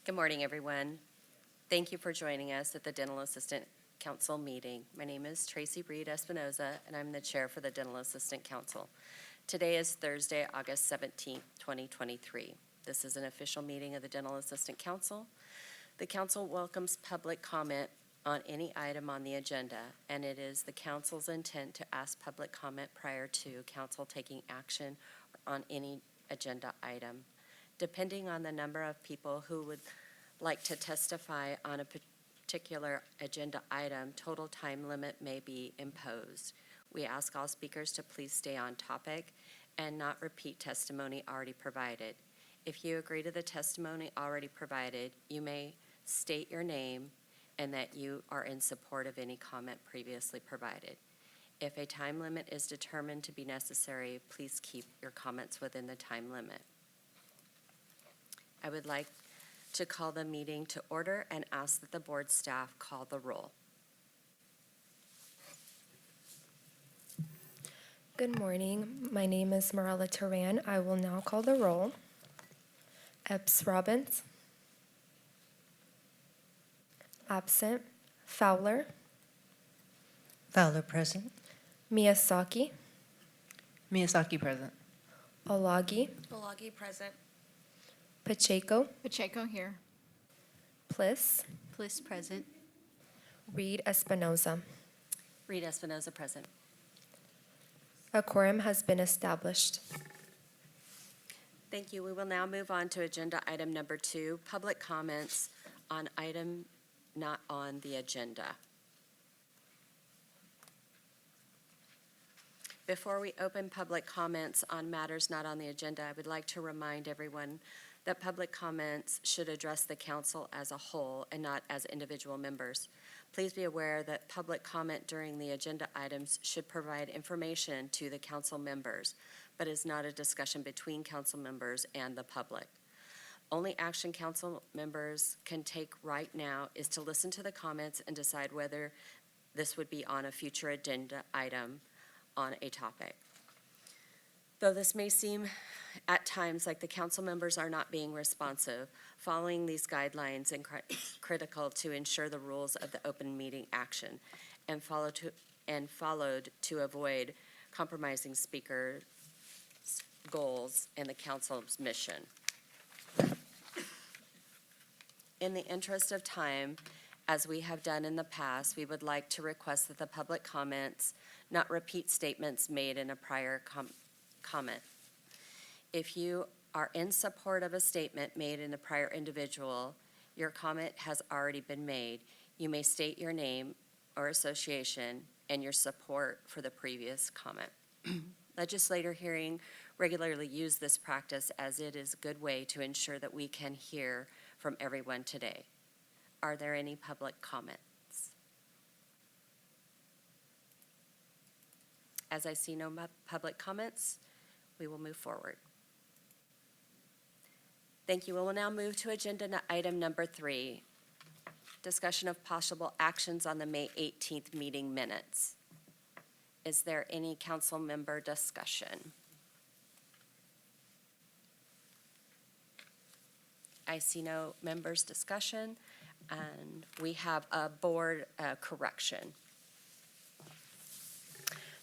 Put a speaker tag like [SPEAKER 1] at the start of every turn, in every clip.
[SPEAKER 1] Good morning, everyone. Thank you for joining us at the Dental Assistant Council meeting. My name is Tracy Reed Espinoza, and I'm the chair for the Dental Assistant Council. Today is Thursday, August 17th, 2023. This is an official meeting of the Dental Assistant Council. The council welcomes public comment on any item on the agenda, and it is the council's intent to ask public comment prior to council taking action on any agenda item. Depending on the number of people who would like to testify on a particular agenda item, total time limit may be imposed. We ask all speakers to please stay on topic and not repeat testimony already provided. If you agree to the testimony already provided, you may state your name and that you are in support of any comment previously provided. If a time limit is determined to be necessary, please keep your comments within the time limit. I would like to call the meeting to order and ask that the board staff call the roll.
[SPEAKER 2] Good morning. My name is Marella Turan. I will now call the roll. Epps Robbins. Absent. Fowler.
[SPEAKER 3] Fowler present.
[SPEAKER 2] Miyazaki.
[SPEAKER 3] Miyazaki present.
[SPEAKER 2] Olagi.
[SPEAKER 4] Olagi present.
[SPEAKER 2] Pacheco.
[SPEAKER 4] Pacheco here.
[SPEAKER 2] Pliss.
[SPEAKER 4] Bliss present.
[SPEAKER 2] Reed Espinoza.
[SPEAKER 1] Reed Espinoza present.
[SPEAKER 2] A quorum has been established.
[SPEAKER 1] Thank you. We will now move on to agenda item number 2, public comments on item not on the agenda. Before we open public comments on matters not on the agenda, I would like to remind everyone that public comments should address the council as a whole and not as individual members. Please be aware that public comment during the agenda items should provide information to the council members, but is not a discussion between council members and the public. Only action council members can take right now is to listen to the comments and decide whether this would be on a future agenda item on a topic. Though this may seem at times like the council members are not being responsive, following these guidelines is critical to ensure the rules of the open meeting action and followed to avoid compromising speakers' goals and the council's mission. In the interest of time, as we have done in the past, we would like to request that the public comments not repeat statements made in a prior comment. If you are in support of a statement made in a prior individual, your comment has already been made. You may state your name or association and your support for the previous comment. Legislator hearing regularly use this practice as it is a good way to ensure that we can hear from everyone today. Are there any public comments? As I see no public comments, we will move forward. Thank you. We will now move to agenda item number 3, discussion of possible actions on the May 18th meeting minutes. Is there any council member discussion? I see no members' discussion, and we have a board correction.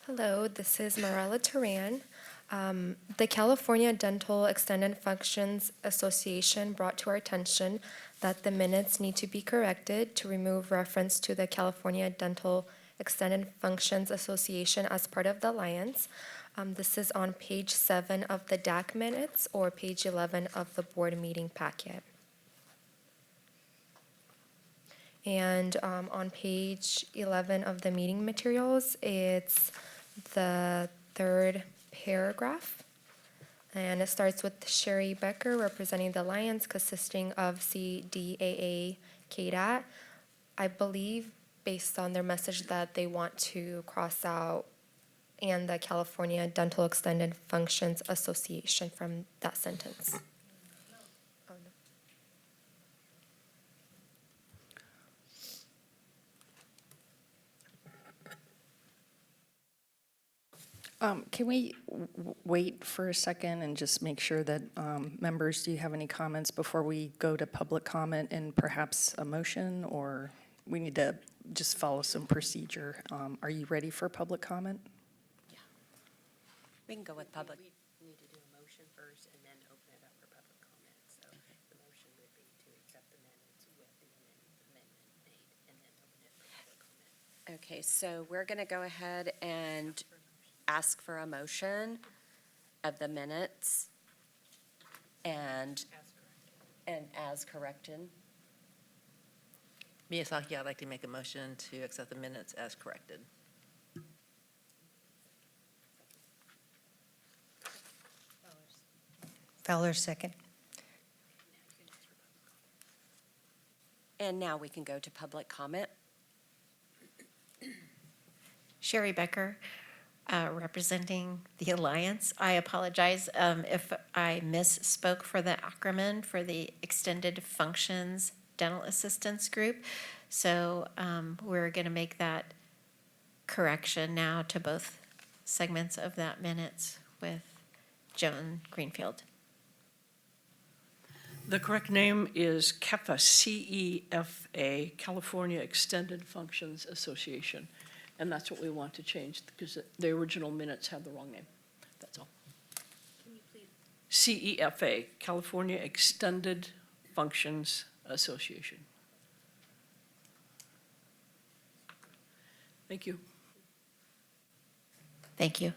[SPEAKER 2] Hello, this is Marella Turan. The California Dental Extended Functions Association brought to our attention that the minutes need to be corrected to remove reference to the California Dental Extended Functions Association as part of the alliance. This is on page 7 of the DAC minutes or page 11 of the board meeting packet. And on page 11 of the meeting materials, it's the 3rd paragraph. And it starts with Sherry Becker representing the alliance consisting of CDAA, KDAT. I believe based on their message that they want to cross out and the California Dental Extended Functions Association from that sentence. Oh, no.
[SPEAKER 5] Can we wait for a second and just make sure that members, do you have any comments before we go to public comment and perhaps a motion? Or we need to just follow some procedure? Are you ready for public comment?
[SPEAKER 1] We can go with public.
[SPEAKER 6] We need to do a motion first and then open it up for public comment. So the motion would be to accept the minutes with the amendment made and then open it for public comment.
[SPEAKER 1] Okay, so we're going to go ahead and ask for a motion of the minutes and as corrected.
[SPEAKER 3] Miyazaki, I'd like to make a motion to accept the minutes as corrected.
[SPEAKER 7] Fowler, second.
[SPEAKER 1] And now we can go to public comment.
[SPEAKER 8] Sherry Becker, representing the Alliance. I apologize if I misspoke for the acronym for the Extended Functions Dental Assistance Group. So we're going to make that correction now to both segments of that minutes with Joan Greenfield.
[SPEAKER 9] The correct name is CEFA, C-E-F-A, California Extended Functions Association. And that's what we want to change because the original minutes have the wrong name. That's all.
[SPEAKER 6] Can you please?
[SPEAKER 9] CEFA, California Extended Functions Association. Thank you.
[SPEAKER 8] Thank you.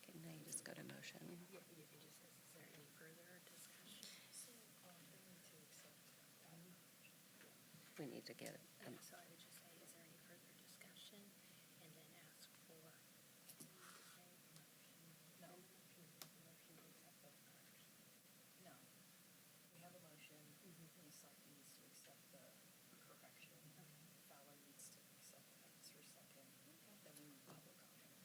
[SPEAKER 1] Okay, now you just go to motion.
[SPEAKER 6] You can just, is there any further discussion?
[SPEAKER 1] We need to get,
[SPEAKER 6] So I would just say, is there any further discussion? And then ask for. No. No. We have a motion. Misaki needs to accept the correction. Fowler needs to accept the answer second. Then we need public comment.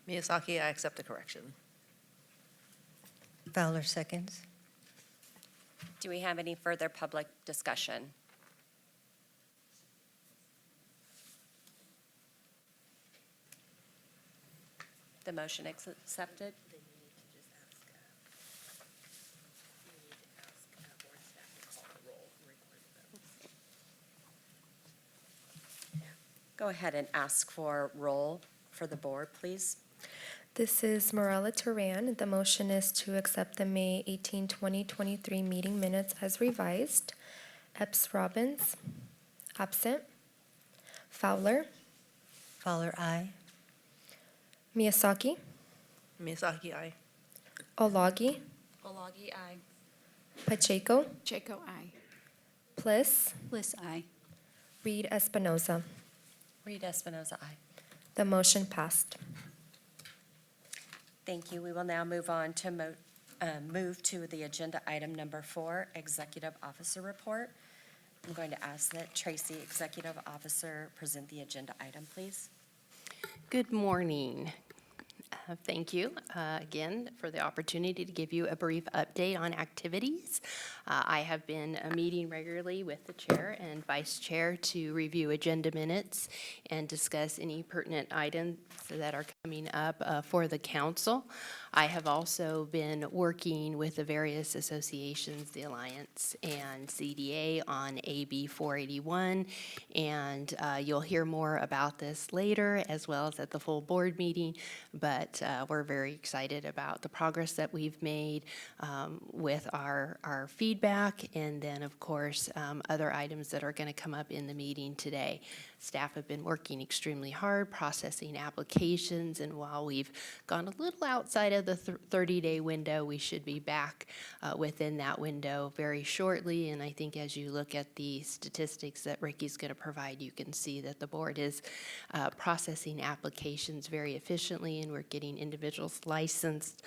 [SPEAKER 3] Miyazaki, I accept the correction.
[SPEAKER 7] Fowler, seconds.
[SPEAKER 1] do we have any further public discussion? The motion accepted?
[SPEAKER 6] Then you need to just ask, you need to ask board staff to call the roll and record the votes.
[SPEAKER 1] Go ahead and ask for roll for the board, please.
[SPEAKER 2] This is Morella Turan. The motion is to accept the May 18, 2023 meeting minutes as revised. Epps Robbins, absent. Fowler,
[SPEAKER 7] Fowler, aye.
[SPEAKER 2] Miyazaki,
[SPEAKER 3] Miyazaki, aye.
[SPEAKER 2] Olagi,
[SPEAKER 4] Olagi, aye.
[SPEAKER 2] Pacheco,
[SPEAKER 4] Jaco, aye.
[SPEAKER 2] Bliss,
[SPEAKER 4] Bliss, aye.
[SPEAKER 2] Reed Espinoza.
[SPEAKER 1] Reed Espinoza, aye.
[SPEAKER 2] The motion passed.
[SPEAKER 1] Thank you. We will now move on to move to the agenda item number 4, Executive Officer Report. I'm going to ask that Tracy, Executive Officer, present the agenda item, please.
[SPEAKER 6] Good morning. Thank you again for the opportunity to give you a brief update on activities. I have been meeting regularly with the chair and vice chair to review agenda minutes and discuss any pertinent items that are coming up for the council. I have also been working with the various associations, the Alliance and CDA, on AB 481, and you'll hear more about this later as well as at the full board meeting, but we're very excited about the progress that we've made with our feedback, and then, of course, other items that are going to come up in the meeting today. Staff have been working extremely hard, processing applications, and while we've gone a little outside of the 30-day window, we should be back within that window very shortly. And I think as you look at the statistics that Ricky's going to provide, you can see that the board is processing applications very efficiently, and we're getting individuals licensed.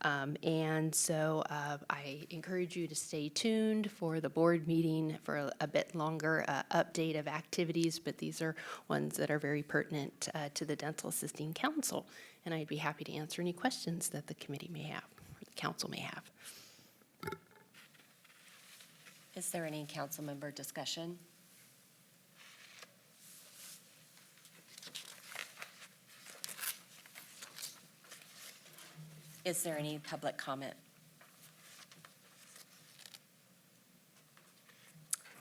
[SPEAKER 6] And so I encourage you to stay tuned for the board meeting for a bit longer update of activities, but these are ones that are very pertinent to the Dental Assisting Council. And I'd be happy to answer any questions that the committee may have, or the council may have.
[SPEAKER 1] Is there any council member discussion? Is there any public comment?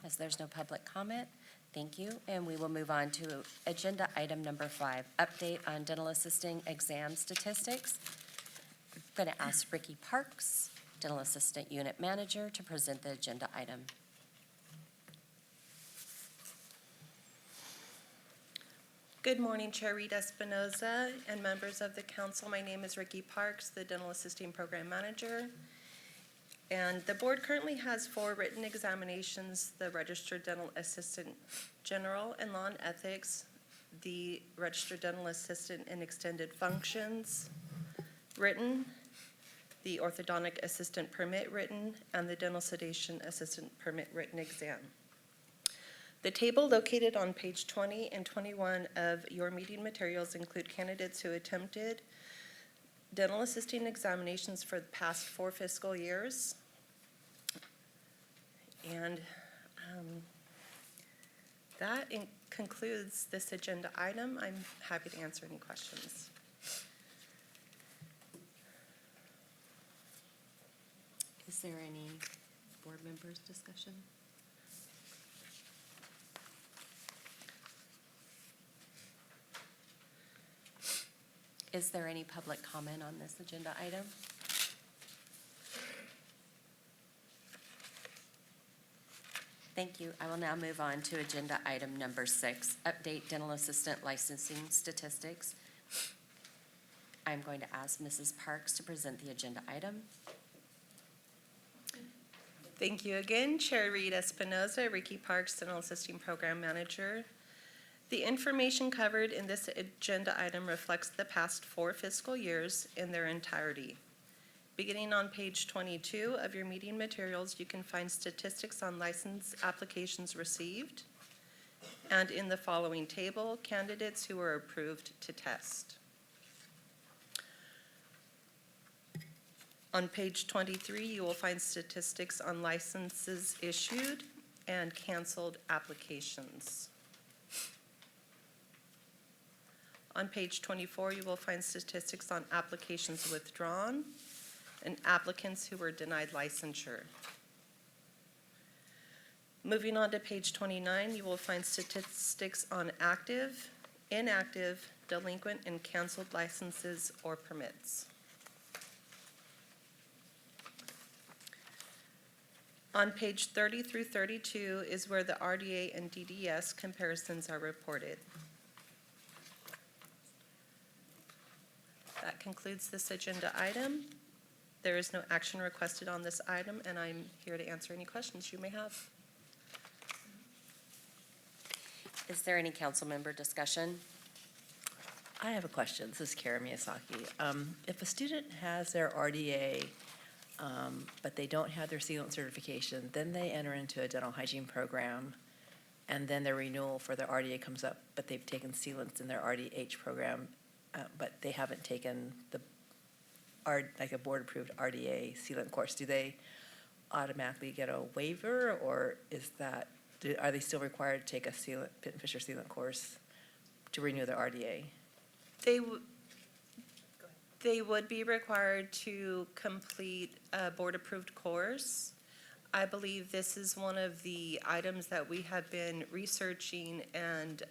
[SPEAKER 1] As there's no public comment, thank you, and we will move on to agenda item number 5, update on dental assisting exam statistics. I'm going to ask Ricky Parks, dental assistant unit manager, to present the agenda item.
[SPEAKER 10] Good morning, Chair Rita Espinoza and members of the council. My name is Ricky Parks, the Dental Assisting Program Manager. And the board currently has 4 written examinations: the Registered Dental Assistant General and Law and Ethics, the Registered Dental Assistant in Extended Functions written, the Orthodontic Assistant Permit written, and the Dental Sedation Assistant Permit written exam. The table located on page 20 and 21 of your meeting materials include candidates who attempted dental assisting examinations for the past 4 fiscal years. And that concludes this agenda item. I'm happy to answer any questions.
[SPEAKER 1] Is there any board members' discussion? Is there any public comment on this agenda item? Thank you. I will now move on to agenda item number 6, update dental assistant licensing statistics. I'm going to ask Mrs. Parks to present the agenda item.
[SPEAKER 10] Thank you again, Chair Rita Espinoza, Ricky Parks, Dental Assisting Program Manager. The information covered in this agenda item reflects the past 4 fiscal years in their entirety. Beginning on page 22 of your meeting materials, you can find statistics on license applications received, and in the following table, candidates who were approved to test. On page 23, you will find statistics on licenses issued and canceled applications. On page 24, you will find statistics on applications withdrawn and applicants who were denied licensure. Moving on to page 29, you will find statistics on active, inactive, delinquent, and canceled licenses or permits. On page 30 through 32 is where the RDA and DDS comparisons are reported. That concludes this agenda item. There is no action requested on this item, and I'm here to answer any questions you may have.
[SPEAKER 1] Is there any council member discussion?
[SPEAKER 3] I have a question. This is Kara Miyazaki. If a student has their RDA, but they don't have their sealant certification, then they enter into a dental hygiene program, and then their renewal for their RDA comes up, but they've taken sealants in their RDH program, but they haven't taken like a board-approved RDA sealant course. Do they automatically get a waiver, or are they still required to take a Pitt and Fisher sealant course to renew their RDA?
[SPEAKER 10] They would be required to complete a board-approved course. I believe this is one of the items that we have been researching and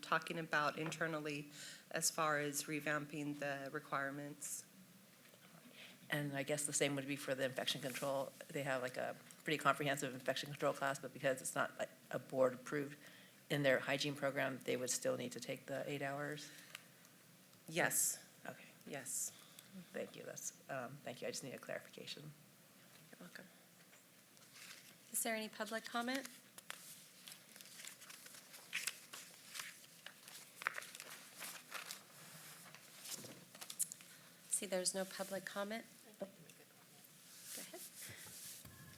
[SPEAKER 10] talking about internally as far as revamping the requirements.
[SPEAKER 3] And I guess the same would be for the infection control. They have like a pretty comprehensive infection control class, but because it's not like a board-approved in their hygiene program, they would still need to take the 8 hours?
[SPEAKER 10] Yes,
[SPEAKER 3] Okay,
[SPEAKER 10] yes.
[SPEAKER 3] thank you. Thank you. I just need a clarification.
[SPEAKER 10] You're welcome.
[SPEAKER 1] Is there any public comment? See, there's no public comment. Go ahead.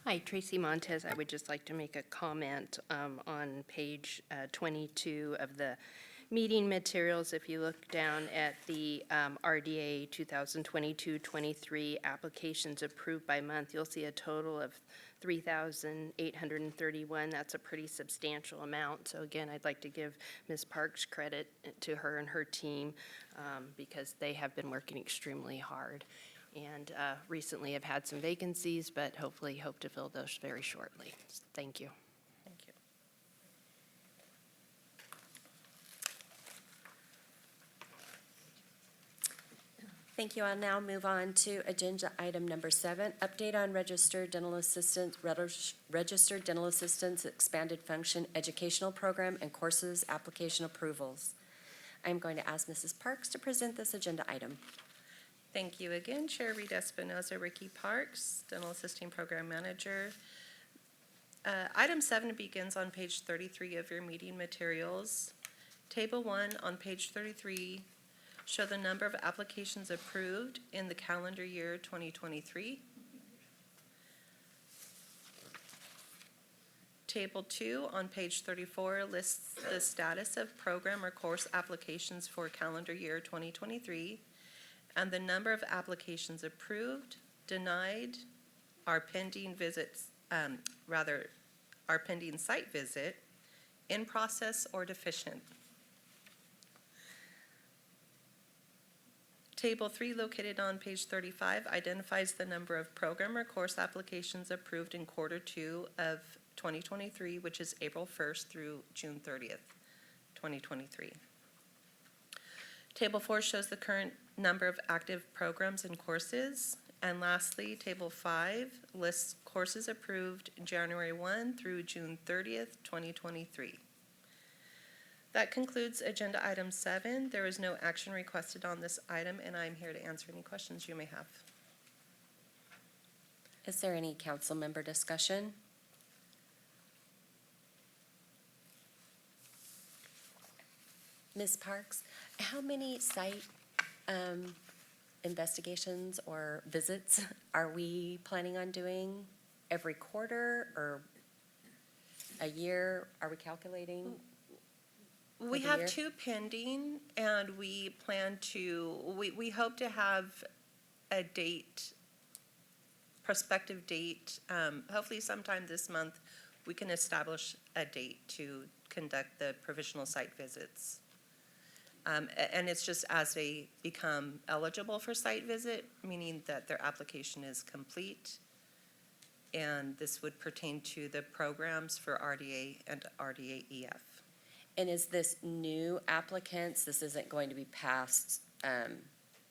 [SPEAKER 6] Hi, Tracy Montez. I would just like to make a comment on page 22 of the meeting materials. If you look down at the RDA 2022-23 applications approved by month, you'll see a total of $3,831. That's a pretty substantial amount. So again, I'd like to give Ms. Parks credit to her and her team because they have been working extremely hard. And recently have had some vacancies, but hopefully hope to fill those very shortly. Thank you.
[SPEAKER 10] Thank you.
[SPEAKER 1] Thank you. I'll now move on to agenda item number 7, update on registered dental assistants, registered dental assistants expanded function educational program and courses application approvals. I'm going to ask Mrs. Parks to present this agenda item.
[SPEAKER 10] Thank you again, Chair Rita Espinoza, Ricky Parks, Dental Assisting Program Manager. Item 7 begins on page 33 of your meeting materials. Table 1 on page 33 show the number of applications approved in the calendar year 2023. Table 2 on page 34 lists the status of program or course applications for calendar year 2023 and the number of applications approved, denied, our pending visits, our pending site visit, in process or deficient. Table 3, located on page 35, identifies the number of program or course applications approved in quarter 2 of 2023, which is April 1st through June 30th, 2023. Table 4 shows the current number of active programs and courses. And lastly, Table 5 lists courses approved January 1 through June 30th, 2023. That concludes agenda item 7. There is no action requested on this item, and I'm here to answer any questions you may have.
[SPEAKER 1] Is there any council member discussion? Ms. Parks, how many site investigations or visits are we planning on doing? Every quarter or a year? Are we calculating?
[SPEAKER 10] We
[SPEAKER 1] For the
[SPEAKER 10] have
[SPEAKER 1] year?
[SPEAKER 10] 2 pending, and we plan to, we hope to have a date, prospective date, hopefully sometime this month, we can establish a date to conduct the provisional site visits. And it's just as they become eligible for site visit, meaning that their application is complete. And this would pertain to the programs for RDA and RDA-EF.
[SPEAKER 1] And is this new applicants? This isn't going to be past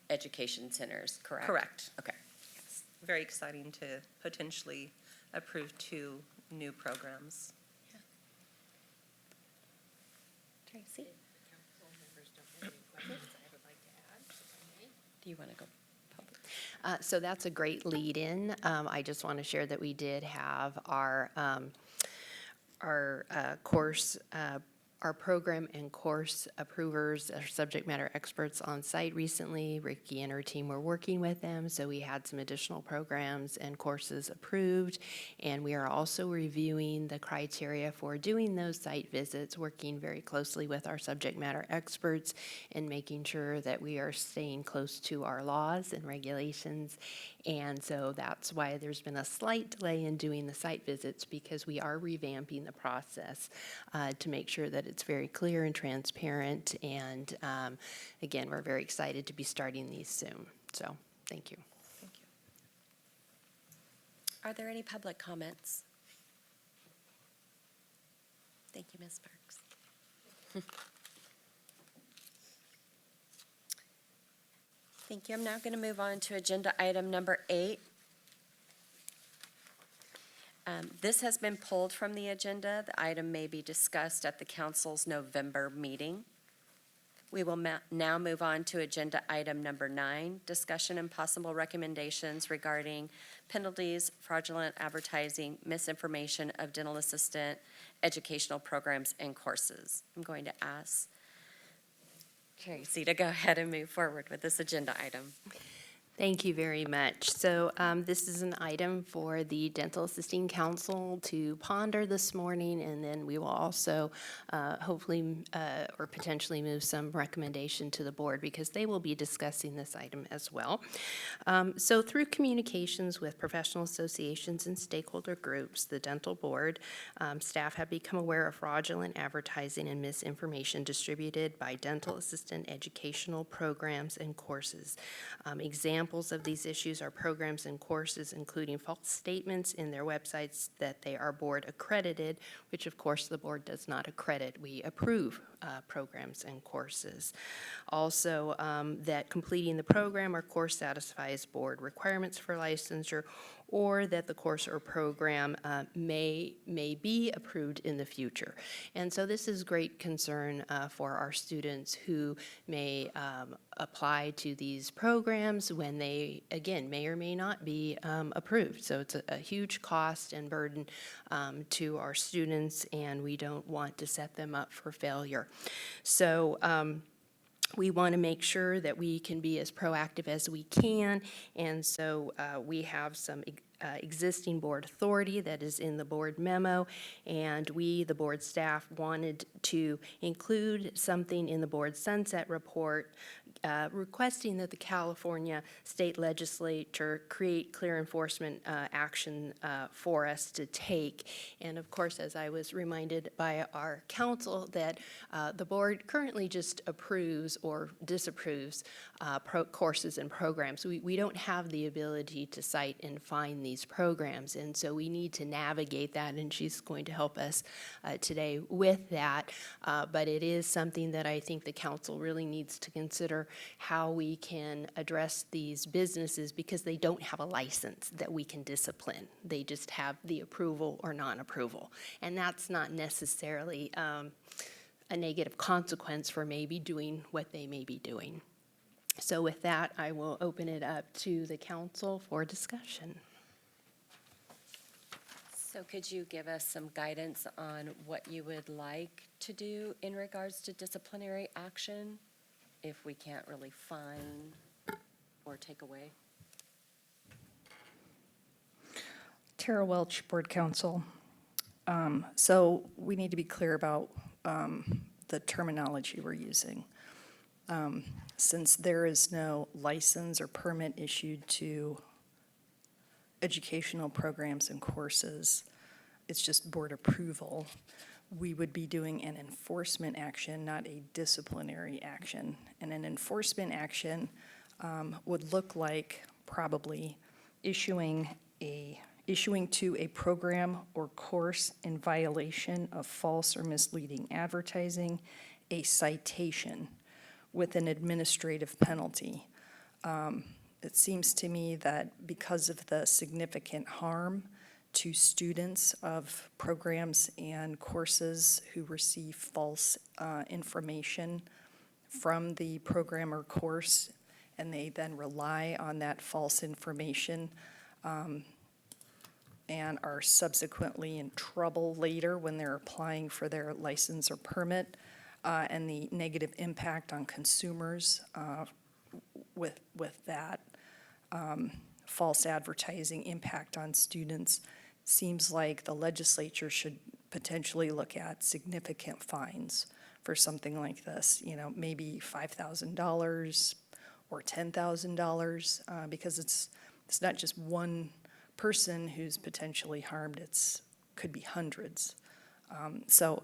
[SPEAKER 1] education centers, correct?
[SPEAKER 10] Correct.
[SPEAKER 1] Okay.
[SPEAKER 10] Very exciting to potentially approve 2 new programs.
[SPEAKER 1] Tracy? Do you want to go public?
[SPEAKER 6] So that's a great lead-in. I just want to share that we did have our course, our program and course approvers, our subject matter experts on site recently. Ricky and her team were working with them, so we had some additional programs and courses approved. And we are also reviewing the criteria for doing those site visits, working very closely with our subject matter experts and making sure that we are staying close to our laws and regulations. And so that's why there's been a slight delay in doing the site visits, because we are revamping the process to make sure that it's very clear and transparent. And again, we're very excited to be starting these soon. So thank you.
[SPEAKER 10] Thank you.
[SPEAKER 1] Are there any public comments? Thank you, Ms. Parks. Thank you. I'm now going to move on to agenda item number 8. This has been pulled from the agenda. The item may be discussed at the council's November meeting. We will now move on to agenda item number 9, discussion and possible recommendations regarding penalties, fraudulent advertising, misinformation of dental assistant educational programs and courses. I'm going to ask Tracy to go ahead and move forward with this agenda item.
[SPEAKER 6] Thank you very much. So this is an item for the Dental Assisting Council to ponder this morning, and then we will also hopefully or potentially move some recommendation to the board because they will be discussing this item as well. So through communications with professional associations and stakeholder groups, the dental board staff have become aware of fraudulent advertising and misinformation distributed by dental assistant educational programs and courses. Examples of these issues are programs and courses including false statements in their websites that they are board accredited, which of course the board does not accredit. We approve programs and courses. Also, that completing the program or course satisfies board requirements for licensure, or that the course or program may be approved in the future. And so this is great concern for our students who may apply to these programs when they, again, may or may not be approved. So it's a huge cost and burden to our students, and we don't want to set them up for failure. So we want to make sure that we can be as proactive as we can, and so we have some existing board authority that is in the board memo, and we, the board staff, wanted to include something in the board sunset report requesting that the California State Legislature create clear enforcement action for us to take. And of course, as I was reminded by our council, that the board currently just approves or disapproves courses and programs. We don't have the ability to cite and find these programs, and so we need to navigate that, and she's going to help us today with that. But it is something that I think the council really needs to consider, how we can address these businesses, because they don't have a license that we can discipline. They just have the approval or non-approval, and that's not necessarily a negative consequence for maybe doing what they may be doing. So with that, I will open it up to the council for discussion.
[SPEAKER 1] So could you give us some guidance on what you would like to do in regards to disciplinary action if we can't really fine or take away?
[SPEAKER 5] Tara Welch, Board Counsel. So we need to be clear about the terminology we're using. Since there is no license or permit issued to educational programs and courses, it's just board approval, we would be doing an enforcement action, not a disciplinary action. And an enforcement action would look like probably issuing to a program or course in violation of false or misleading advertising, a citation with an administrative penalty. It seems to me that because of the significant harm to students of programs and courses who receive false information from the program or course, and they then rely on that false information and are subsequently in trouble later when they're applying for their license or permit, and the negative impact on consumers with that false advertising impact on students, seems like the legislature should potentially look at significant fines for something like this, maybe $5,000 or $10,000, because it's not just one person who's potentially harmed, could be hundreds. So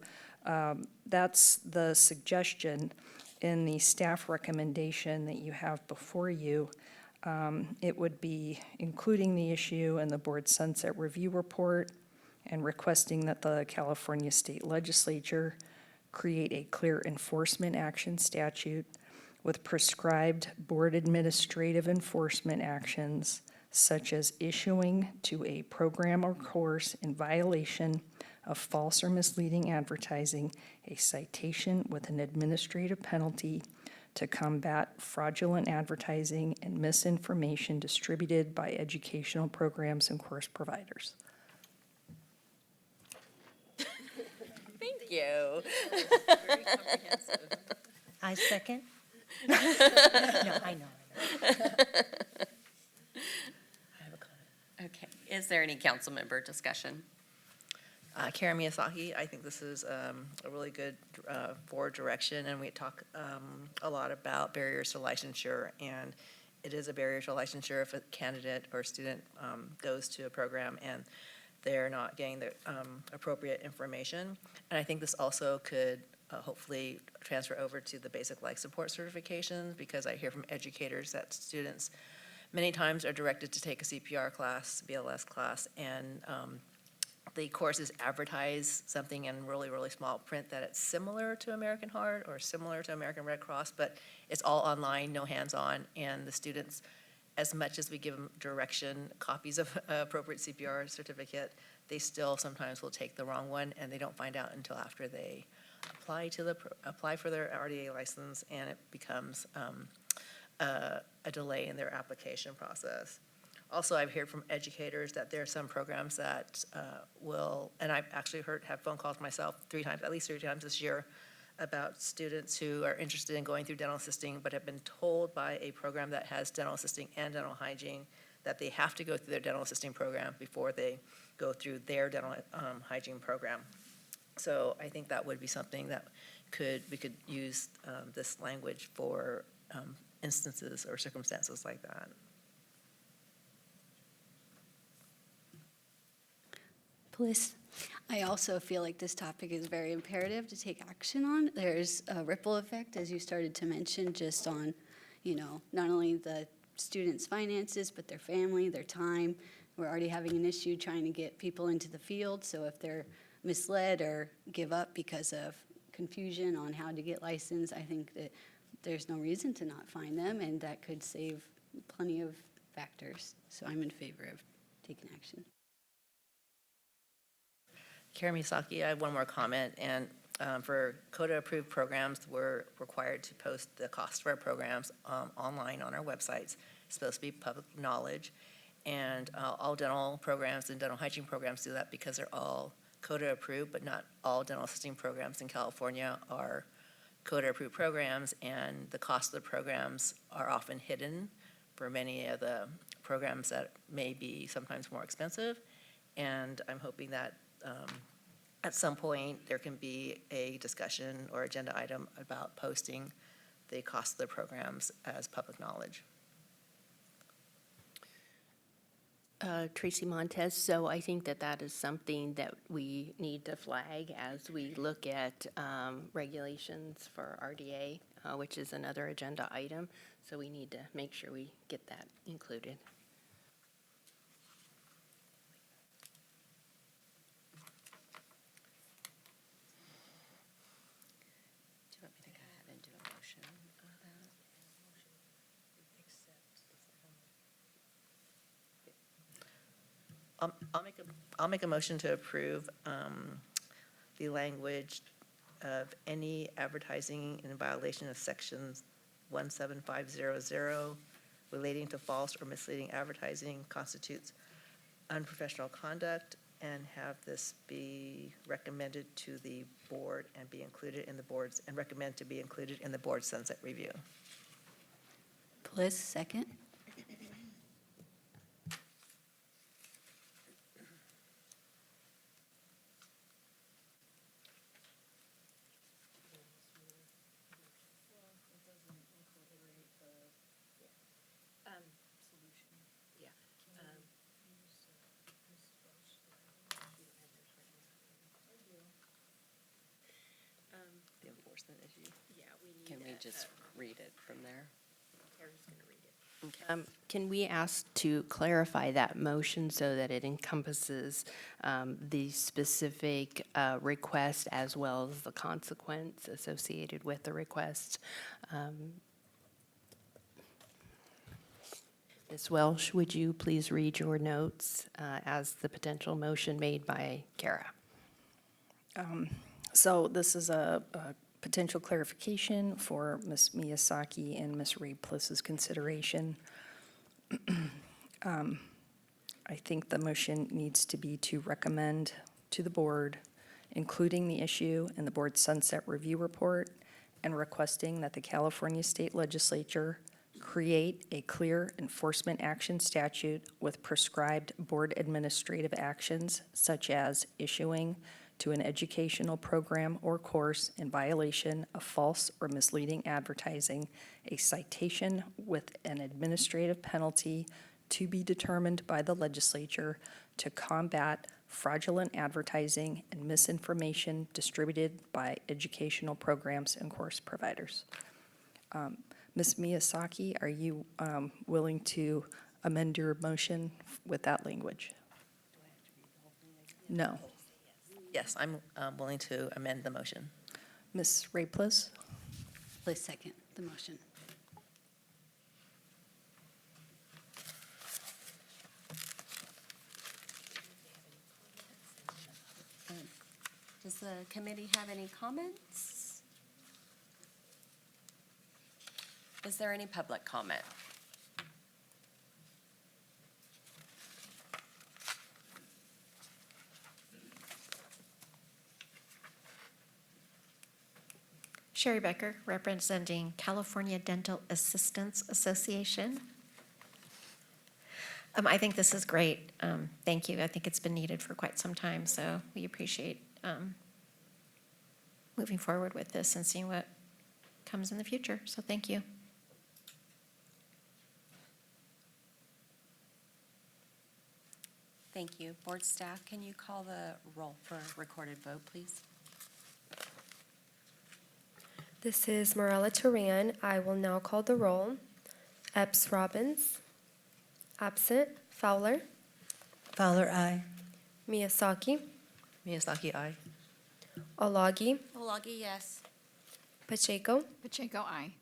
[SPEAKER 5] that's the suggestion in the staff recommendation that you have before you. It would be including the issue in the board sunset review report and requesting that the California State Legislature create a clear enforcement action statute with prescribed board administrative enforcement actions, such as issuing to a program or course in violation of false or misleading advertising a citation with an administrative penalty to combat fraudulent advertising and misinformation distributed by educational programs and course providers.
[SPEAKER 1] Thank you.
[SPEAKER 3] Very comprehensive.
[SPEAKER 7] I second. No, I know.
[SPEAKER 1] there any council member discussion?
[SPEAKER 3] Kara Miyazaki, I think this is a really good forward direction, and we talk a lot about barriers to licensure, and it is a barrier to licensure if a candidate or student goes to a program and they're not getting the appropriate information. And I think this also could hopefully transfer over to the basic life support certifications, because I hear from educators that students many times are directed to take a CPR class, BLS class, and the courses advertise something in really, really small print that it's similar to American Heart or similar to American Red Cross, but it's all online, no hands-on, and the students, as much as we give them direction, copies of appropriate CPR certificate, they still sometimes will take the wrong one, and they don't find out until after they apply for their RDA license, and it becomes a delay in their application process. Also, I've heard from educators that there are some programs that and I've actually have phone calls myself at least three times this year, about students who are interested in going through dental assisting, but have been told by a program that has dental assisting and dental hygiene that they have to go through their dental assisting program before they go through their dental hygiene program. So I think that would be something that we could use this language for instances or circumstances like that.
[SPEAKER 11] Bliss. I also feel like this topic is very imperative to take action on. There's a ripple effect, as you started to mention, just on, not only the students' finances, but their family, their time. We're already having an issue trying to get people into the field, so if they're misled or give up because of confusion on how to get licensed, I think that there's no reason to not find them, and that could save plenty of factors. So I'm in favor of taking action.
[SPEAKER 3] Kara Misaki, I have one more comment, and for CODA-approved programs, we're required to post the cost of our programs online on our websites. It's supposed to be public knowledge, and all dental programs and dental hygiene programs do that because they're all CODA-approved, but not all dental assisting programs in California are CODA-approved programs, and the cost of the programs are often hidden for many of the programs that may be sometimes more expensive, and I'm hoping that at some point, there can be a discussion or agenda item about posting the cost of the programs as public knowledge.
[SPEAKER 6] Tracy Montez, so I think that is something that we need to flag as we look at regulations for RDA, which is another agenda item. So we need to make sure we get that included.
[SPEAKER 1] Do you want me to go ahead and do a motion on that?
[SPEAKER 3] I'll make a motion to approve the language of any advertising in violation of sections 17500 relating to false or misleading advertising constitutes unprofessional conduct, and have this be recommended to the board and be included in the board's, and recommend to be included in the board's sunset review.
[SPEAKER 11] Bliss, second.
[SPEAKER 3] The enforcement issue.
[SPEAKER 1] Can we just read it from there?
[SPEAKER 6] Can we ask to clarify that motion so that it encompasses the specific request as well as the consequence associated with the request? Ms. Welsh, would you please read your notes as the potential motion made by Kara?
[SPEAKER 5] So this is a potential clarification for Ms. Miyazaki and Ms. Reed-Pliss's consideration. I think the motion needs to be to recommend to the board, including the issue in the board's sunset review report, and requesting that the California State Legislature create a clear enforcement action statute with prescribed board administrative actions such as issuing to an educational program or course in violation of false or misleading advertising a citation with an administrative penalty to be determined by the legislature to combat fraudulent advertising and misinformation distributed by educational programs and course providers. Ms. Miyazaki, are you willing to amend your motion with that language? No.
[SPEAKER 3] Yes, I'm willing to amend the motion.
[SPEAKER 5] Ms. Raples?
[SPEAKER 11] Please second the motion.
[SPEAKER 1] Does the committee have any comments? Is there any public comment?
[SPEAKER 8] Sherry Becker, representing California Dental Assistants Association. I think this is great. Thank you. I think it's been needed for quite some time, so we appreciate moving forward with this and seeing what comes in the future. So thank you.
[SPEAKER 1] Thank you. Board staff, can you call the roll for a recorded vote, please?
[SPEAKER 2] This is Morella Teran. I will now call the roll. Epps Robbins. Absent. Fowler.
[SPEAKER 7] Fowler, aye.
[SPEAKER 2] Miyazaki.
[SPEAKER 3] Miyazaki, aye.
[SPEAKER 2] Olagi.
[SPEAKER 4] Olagi, yes.
[SPEAKER 2] Pacheco.
[SPEAKER 4] Pacheco, aye.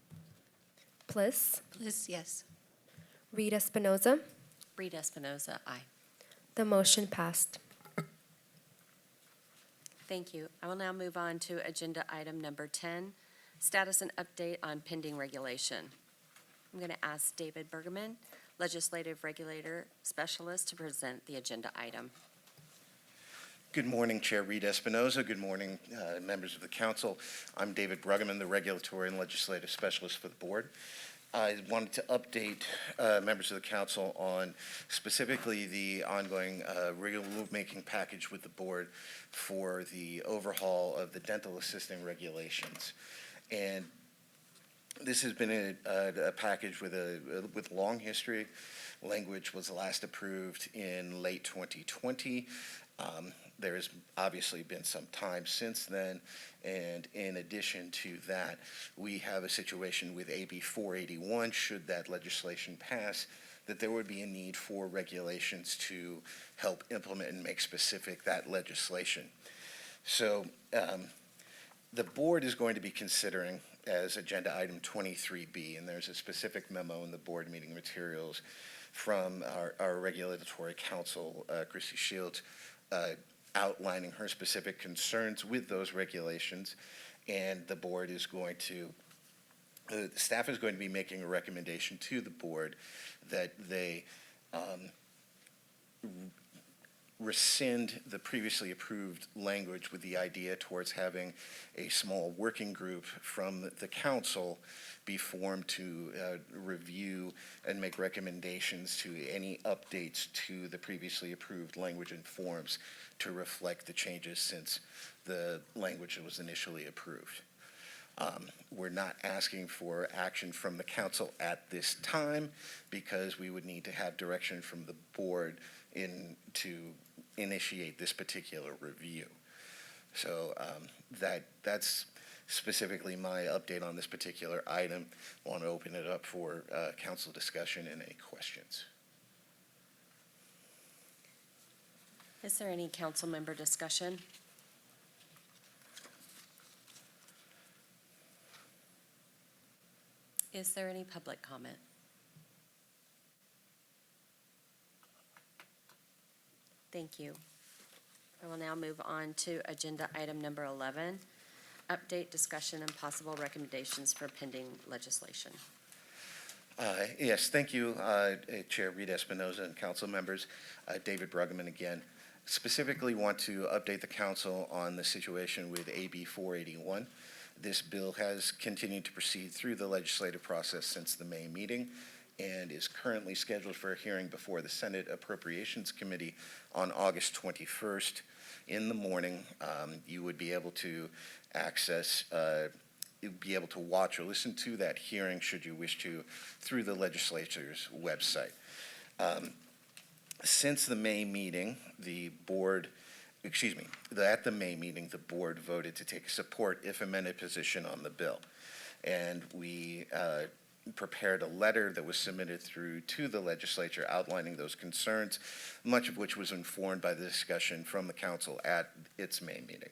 [SPEAKER 2] Bliss.
[SPEAKER 11] Bliss, yes.
[SPEAKER 2] Reed Espinoza.
[SPEAKER 1] Reed Espinoza, aye.
[SPEAKER 2] The motion passed.
[SPEAKER 1] Thank you. I will now move on to agenda item number 10, status and update on pending regulation. I'm going to ask David Bergman, Legislative Regulator Specialist, to present the agenda item.
[SPEAKER 12] Good morning, Chair Reed Espinoza. Good morning, members of the council. I'm David Bruggeman, the Regulatory and Legislative Specialist for the board. I wanted to update members of the council on specifically the ongoing rulemaking package with the board for the overhaul of the dental assisting regulations. And this has been a package with long history. Language was last approved in late 2020. There has obviously been some time since then, and in addition to that, we have a situation with AB 481, should that legislation pass, that there would be a need for regulations to help implement and make specific that legislation. So the board is going to be considering as agenda item 23B, and there's a specific memo in the board meeting materials from our regulatory counsel, Christy Shields, outlining her specific concerns with those regulations, and the board is going to, the staff is going to be making a recommendation to the board that they rescind the previously approved language with the idea towards having a small working group from the council be formed to review and make recommendations to any updates to the previously approved language and forms to reflect the changes since the language was initially approved. We're not asking for action from the council at this time because we would need to have direction from the board to initiate this particular review. So that's specifically my update on this particular item. I want to open it up for council discussion and any questions.
[SPEAKER 1] Is there any council member discussion? Is there any public comment? Thank you. I will now move on to agenda item number 11, update, discussion, and possible recommendations for pending legislation.
[SPEAKER 12] Yes, thank you, Chair Reed Espinoza and council members. David Bruggeman again. Specifically want to update the council on the situation with AB 481. This bill has continued to proceed through the legislative process since the May meeting and is currently scheduled for a hearing before the Senate Appropriations Committee on August 21st in the morning. You would be able to access, you'd be able to watch or listen to that hearing, should you wish to, through the legislature's website. Since the May meeting, at the May meeting, the board voted to take a support if amended position on the bill. And we prepared a letter that was submitted through to the legislature outlining those concerns, much of which was informed by the discussion from the council at its May meeting.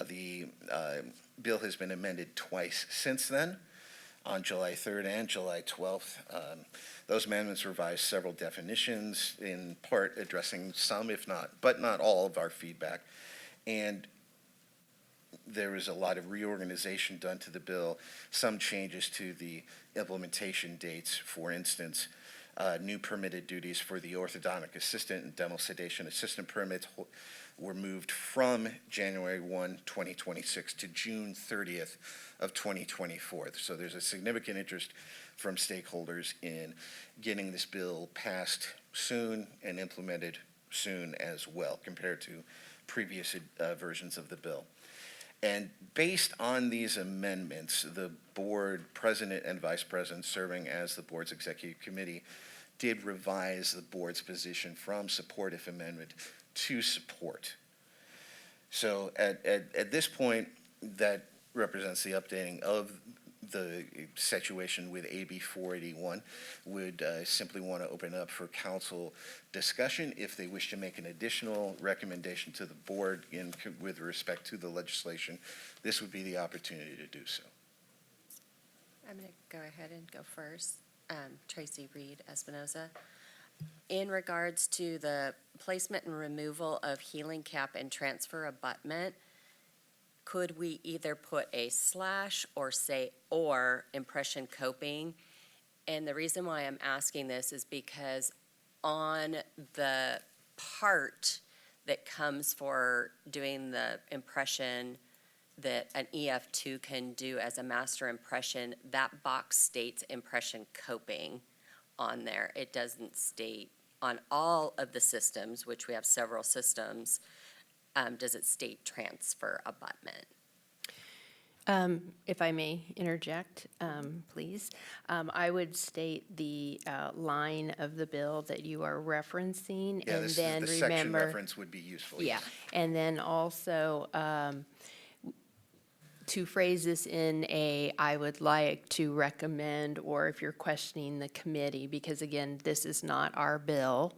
[SPEAKER 12] The bill has been amended twice since then, on July 3rd and July 12th. Those amendments revised several definitions, in part addressing some, if not, but not all of our feedback. And there was a lot of reorganization done to the bill, some changes to the implementation dates. For instance, new permitted duties for the orthodontic assistant and dental sedation assistant permits were moved from January 1, 2026 to June 30th of 2024. So there's a significant interest from stakeholders in getting this bill passed soon and implemented soon as well, compared to previous versions of the bill. And based on these amendments, the board president and vice president serving as the board's executive committee did revise the board's position from support if amendment to support. So at this point, that represents the updating of the situation with AB 481. Would simply want to open up for council discussion. If they wish to make an additional recommendation to the board with respect to the legislation, this would be the opportunity to do so.
[SPEAKER 1] I'm going to go ahead and go first. Tracy Reed Espinoza. In regards to the placement and removal of healing cap and transfer abutment, could we either put a slash or say or impression coping? And the reason why I'm asking this is because on the part that comes for doing the impression that an EF2 can do as a master impression, that box states impression coping on there. It doesn't state on all of the systems, which we have several systems, does it state transfer abutment?
[SPEAKER 6] If I may interject, please. I would state the line of the bill that you are referencing,
[SPEAKER 12] Yeah,
[SPEAKER 6] and then
[SPEAKER 12] the section
[SPEAKER 6] remember.
[SPEAKER 12] reference would be useful.
[SPEAKER 6] Yeah,
[SPEAKER 12] yes.
[SPEAKER 6] and then also to phrase this in a, I would like to recommend, or if you're questioning the committee, because again, this is not our bill.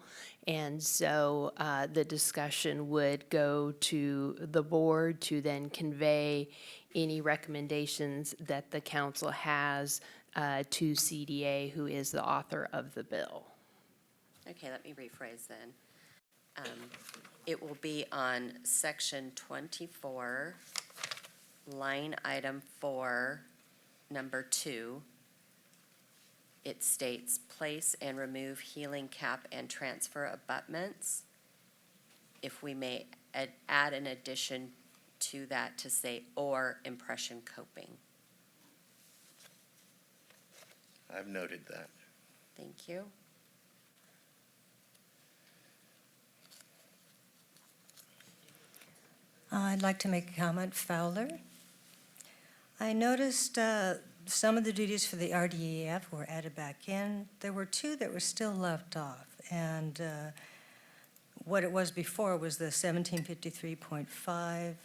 [SPEAKER 6] And so the discussion would go to the board to then convey any recommendations that the council has to CDA, who is the author of the bill.
[SPEAKER 1] Okay, let me rephrase then. It will be on section 24, line item 4, number 2. It states, place and remove healing cap and transfer abutments. If we may add an addition to that to say, or impression coping.
[SPEAKER 12] I've noted that.
[SPEAKER 1] Thank you.
[SPEAKER 7] I'd like to make a comment, Fowler. I noticed some of the duties for the RDEF were added back in. There were two that were still left off, and what it was before was the 1753.5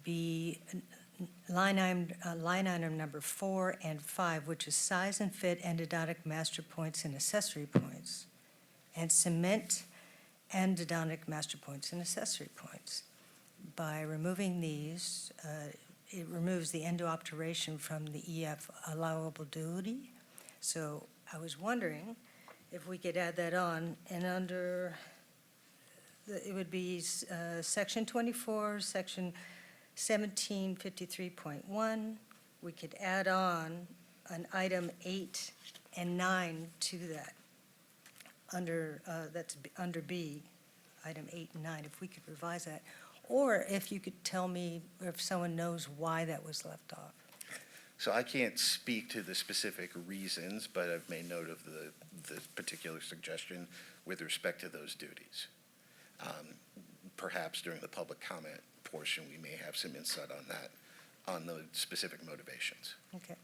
[SPEAKER 7] B, line item number 4 and 5, which is size and fit endodontic master points and accessory points, and cement endodontic master points and accessory points. By removing these, it removes the endo-obturation from the EF allowable duty. So I was wondering if we could add that on, and under, it would be section 24, section 1753.1, we could add on an item 8 and 9 to that. Under, that's under B, item 8 and 9, if we could revise that. or if you could tell me if someone knows why that was left off.
[SPEAKER 12] So I can't speak to the specific reasons, but I've made note of the particular suggestion with respect to those duties. Perhaps during the public comment portion, we may have some insight on that, on the specific motivations.
[SPEAKER 7] Okay.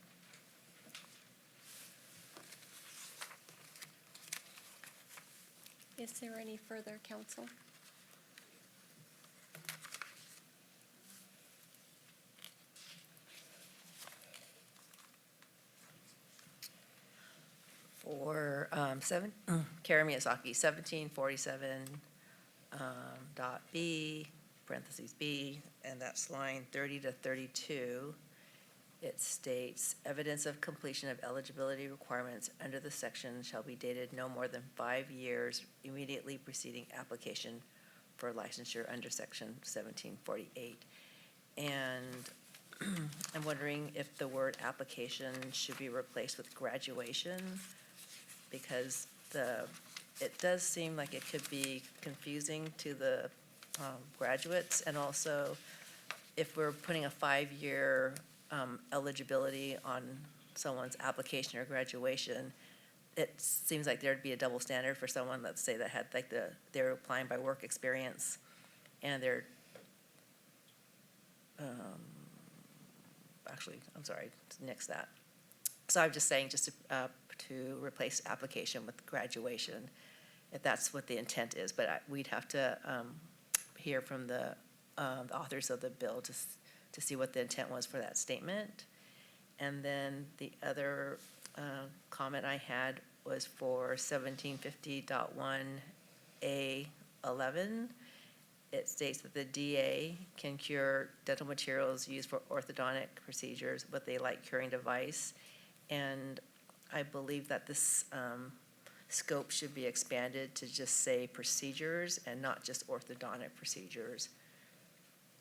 [SPEAKER 1] Is there any further, council?
[SPEAKER 3] For Kara Miyazaki, 1747 dot B, parentheses B, and that's line 30 to 32. It states, evidence of completion of eligibility requirements under the section shall be dated no more than 5 years immediately preceding application for licensure under section 1748. And I'm wondering if the word application should be replaced with graduation, because it does seem like it could be confusing to the graduates, and also if we're putting a 5-year eligibility on someone's application or graduation, it seems like there'd be a double standard for someone, let's say, that had like they're applying by work experience, and they're, actually, I'm sorry, to nix that. So I'm just saying, just to replace application with graduation, if that's what the intent is, but we'd have to hear from the authors of the bill to see what the intent was for that statement. And then the other comment I had was for 1750.1A11. It states that the DA can cure dental materials used for orthodontic procedures with a light curing device. And I believe that this scope should be expanded to just say procedures and not just orthodontic procedures.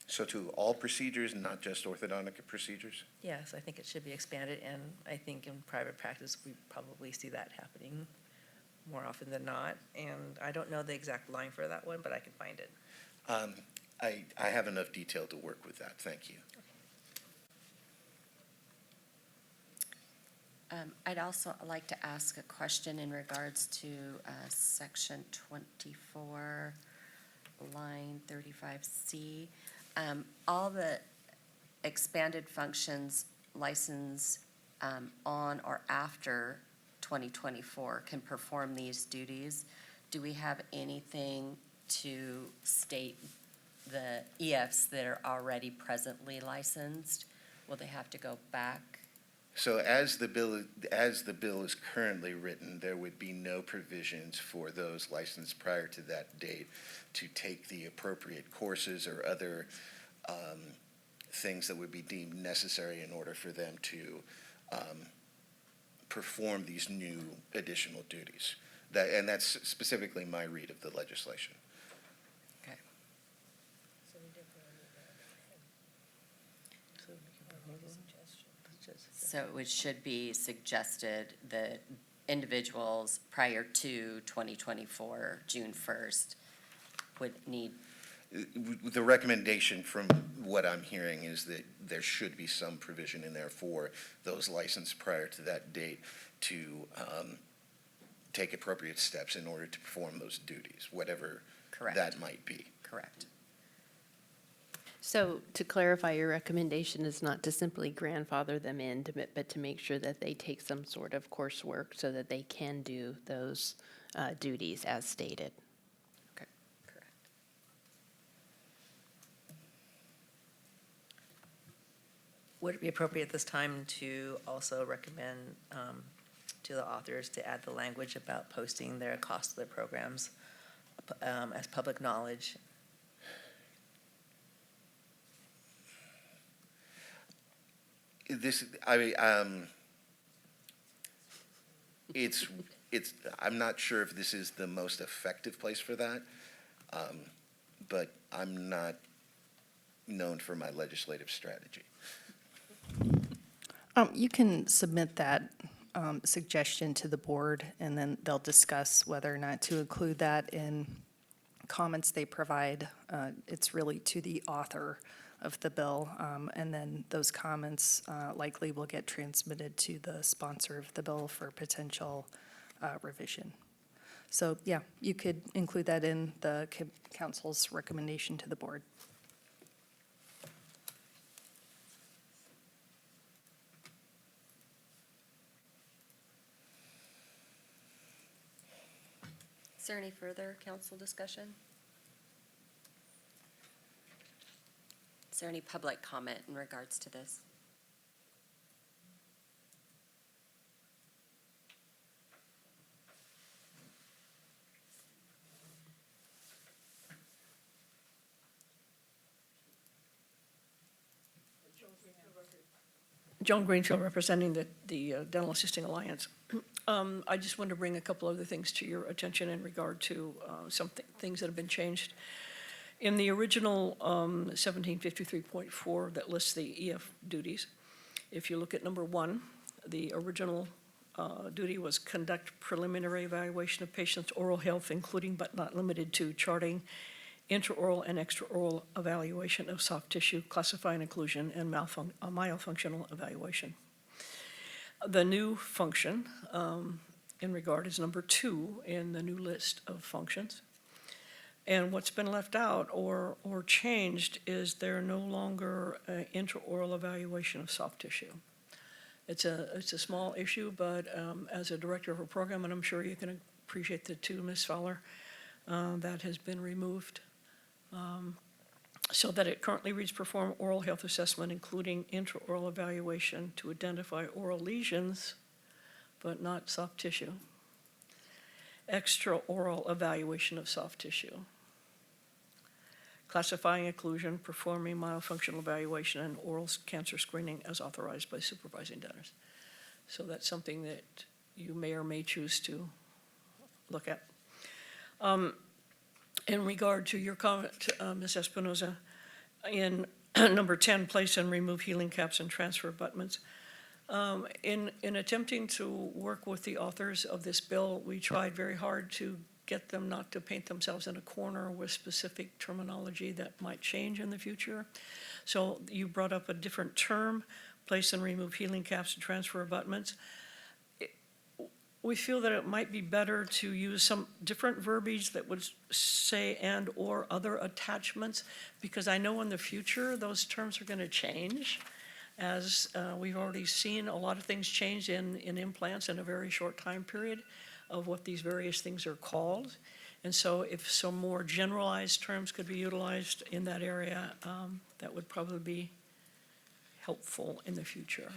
[SPEAKER 12] So to all procedures, not just orthodontic procedures?
[SPEAKER 3] Yes, I think it should be expanded, and I think in private practice, we probably see that happening more often than not. And I don't know the exact line for that one, but I can find it.
[SPEAKER 12] I have enough detail to work with that, thank you.
[SPEAKER 1] I'd also like to ask a question in regards to section 24, line 35C. All the expanded functions licensed on or after 2024 can perform these duties. Do we have anything to state the EFs that are already presently licensed? Will they have to go back?
[SPEAKER 12] So as the bill is currently written, there would be no provisions for those licensed prior to that date to take the appropriate courses or other things that would be deemed necessary in order for them to perform these new additional duties. And that's specifically my read of the legislation.
[SPEAKER 1] Okay. So it should be suggested that individuals prior to 2024, June 1st, would need.
[SPEAKER 12] The recommendation from what I'm hearing is that there should be some provision in there for those licensed prior to that date to take appropriate steps in order to perform those duties, whatever
[SPEAKER 1] Correct.
[SPEAKER 12] that might be.
[SPEAKER 1] Correct.
[SPEAKER 6] So to clarify, your recommendation is not to simply grandfather them in, but to make sure that they take some sort of coursework so that they can do those duties as stated.
[SPEAKER 1] Okay. Correct.
[SPEAKER 3] Would it be appropriate at this time to also recommend to the authors to add the language about posting their cost of their programs as public knowledge?
[SPEAKER 12] I'm not sure if this is the most effective place for that, but I'm not known for my legislative strategy.
[SPEAKER 5] You can submit that suggestion to the board, and then they'll discuss whether or not to include that in comments they provide, it's really to the author of the bill, and then those comments likely will get transmitted to the sponsor of the bill for potential revision. So, yeah, you could include that in the council's recommendation to the board.
[SPEAKER 1] Is there any further council discussion? Is there any public comment in regards to this?
[SPEAKER 9] Joan Greenfield, representing the Dental Assisting Alliance. I just wanted to bring a couple other things to your attention in regard to some things that have been changed. In the original 1753.4 that lists the EF duties, if you look at number 1, the original duty was conduct preliminary evaluation of patients' oral health, including but not limited to charting, intraoral and extraoral evaluation of soft tissue, classifying occlusion, and myofunctional evaluation. The new function in regard is number 2 in the new list of functions. And what's been left out or changed is there no longer intraoral evaluation of soft tissue. It's a small issue, but as a director of a program, and I'm sure you can appreciate that too, Ms. Fowler, that has been removed. So that it currently reads perform oral health assessment, including intraoral evaluation to identify oral lesions, but not soft tissue. Extraoral evaluation of soft tissue. Classifying occlusion, performing myofunctional evaluation, and oral cancer screening as authorized by supervising dentists. So that's something that you may or may choose to look at. In regard to your comment, Ms. Espinoza, in number 10, place and remove healing caps and transfer abutments. In attempting to work with the authors of this bill, we tried very hard to get them not to paint themselves in a corner with specific terminology that might change in the future. So you brought up a different term, place and remove healing caps and transfer abutments. We feel that it might be better to use some different verbiage that would say and or other attachments, because I know in the future those terms are going to change, as we've already seen a lot of things change in implants in a very short time period of what these various things are called. And so if some more generalized terms could be utilized in that area, that would probably be helpful in the future.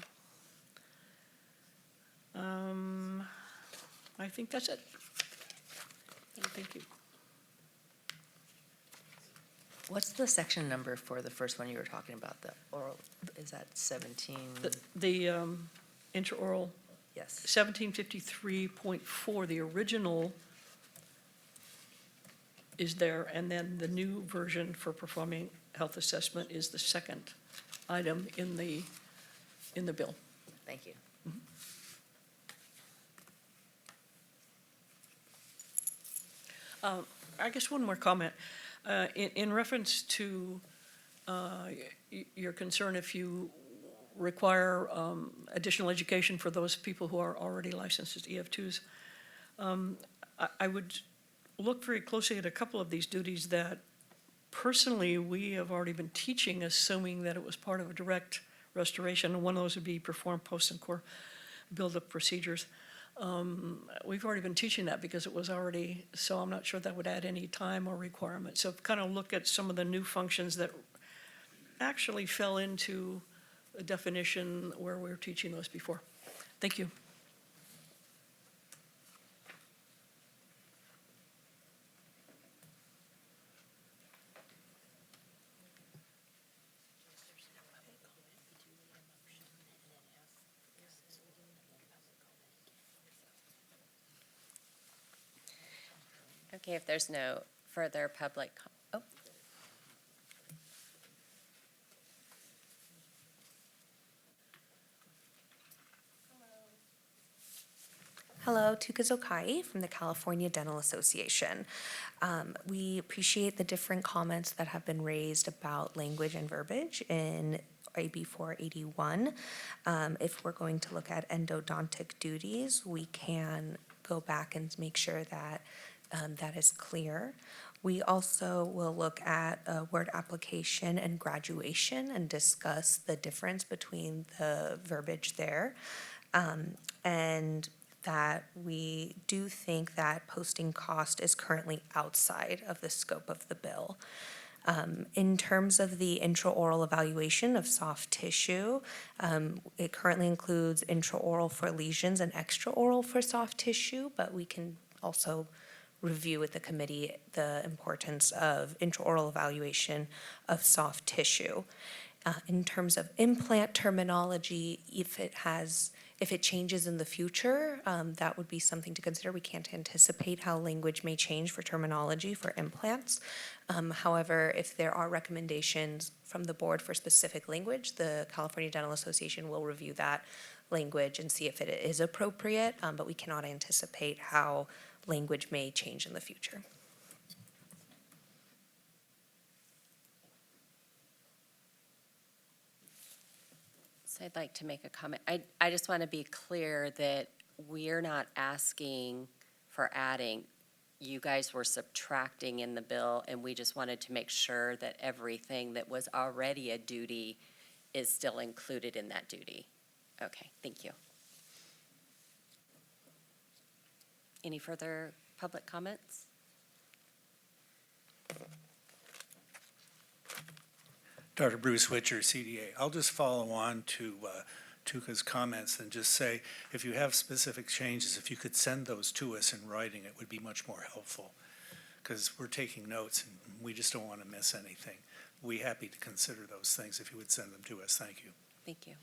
[SPEAKER 9] I think that's it. Thank you.
[SPEAKER 3] What's the section number for the first one you were talking about, the oral, is that 17?
[SPEAKER 9] The intraoral,
[SPEAKER 3] Yes.
[SPEAKER 9] 1753.4, the original is there, and then the new version for performing health assessment is the second item in the bill.
[SPEAKER 3] Thank you.
[SPEAKER 9] I guess one more comment. In reference to your concern if you require additional education for those people who are already licensed as EF2s, I would look very closely at a couple of these duties that personally we have already been teaching, assuming that it was part of a direct restoration. And one of those would be perform post and core build-up procedures. We've already been teaching that because it was already, so I'm not sure that would add any time or requirement. So kind of look at some of the new functions that actually fell into a definition where we were teaching those before. Thank you.
[SPEAKER 1] Okay, if there's no further public, oh.
[SPEAKER 2] Hello, Tuka Zokai from the California Dental Association. We appreciate the different comments that have been raised about language and verbiage in AB 481. If we're going to look at endodontic duties, we can go back and make sure that that is clear. We also will look at word application and graduation and discuss the difference between the verbiage there. And that we do think that posting cost is currently outside of the scope of the bill. In terms of the intraoral evaluation of soft tissue, it currently includes intraoral for lesions and extraoral for soft tissue, but we can also review with the committee the importance of intraoral evaluation of soft tissue. In terms of implant terminology, if it changes in the future, that would be something to consider. We can't anticipate how language may change for terminology for implants. However, if there are recommendations from the board for specific language, the California Dental Association will review that language and see if it is appropriate, but we cannot anticipate how language may change in the future.
[SPEAKER 1] So I'd like to make a comment. I just want to be clear that we're not asking for adding. You guys were subtracting in the bill, and we just wanted to make sure that everything that was already a duty is still included in that duty. Okay, thank you. Any further public comments?
[SPEAKER 13] Dr. Bruce Witcher, CDA. I'll just follow on to Tuka's comments and just say, if you have specific changes, if you could send those to us in writing, it would be much more helpful, because we're taking notes and we just don't want to miss anything. We're happy to consider those things if you would send them to us. Thank you.
[SPEAKER 1] Thank you.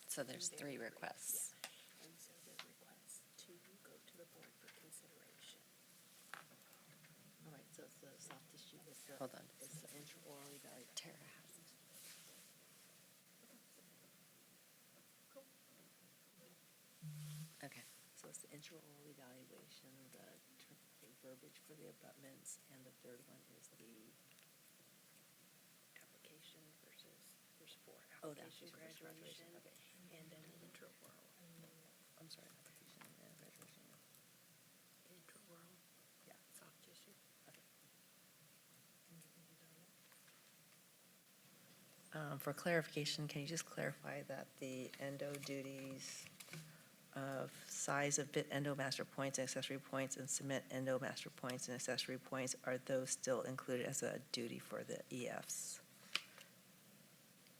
[SPEAKER 1] So there's 3 requests.
[SPEAKER 6] And so the request to go to the board for consideration.
[SPEAKER 3] All right, so it's the soft tissue with the.
[SPEAKER 1] Hold on.
[SPEAKER 3] It's the intraoral evaluation.
[SPEAKER 1] Tara has it. Okay.
[SPEAKER 3] So it's the intraoral evaluation, the verbiage for the abutments, and the third one is the.
[SPEAKER 6] Application versus, there's 4.
[SPEAKER 3] Oh, the
[SPEAKER 6] Application, graduation,
[SPEAKER 3] Okay.
[SPEAKER 6] and then the intraoral.
[SPEAKER 3] I'm sorry, application and graduation.
[SPEAKER 6] Intraoral.
[SPEAKER 3] Yeah.
[SPEAKER 6] Soft tissue.
[SPEAKER 3] For clarification, can you just clarify that the endo duties of size of bit endo master points and accessory points and cement endo master points and accessory points, are those still included as a duty for the EFs?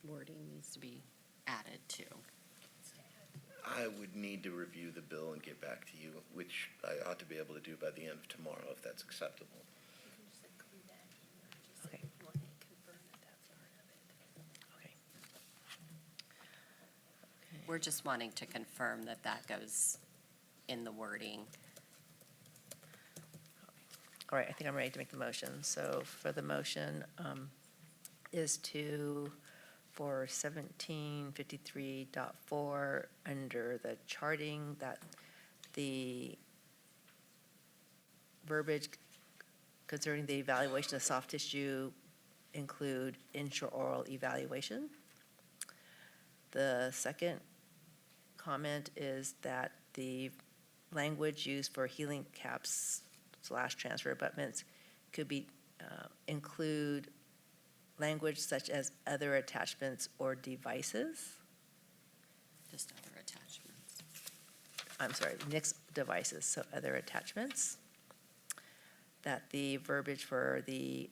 [SPEAKER 1] Wording needs to be added to.
[SPEAKER 12] I would need to review the bill and get back to you, which I ought to be able to do by the end of tomorrow, if that's acceptable.
[SPEAKER 3] Okay. Okay.
[SPEAKER 1] We're just wanting to confirm that that goes in the wording.
[SPEAKER 3] All right, I think I'm ready to make the motion. So for the motion is to, for 1753.4, under the charting, that the verbiage concerning the evaluation of soft tissue include intraoral evaluation. The second comment is that the language used for healing caps / transfer abutments could be, include language such as other attachments or devices.
[SPEAKER 1] Just other attachments.
[SPEAKER 3] I'm sorry, mixed devices, so other attachments. That the verbiage for the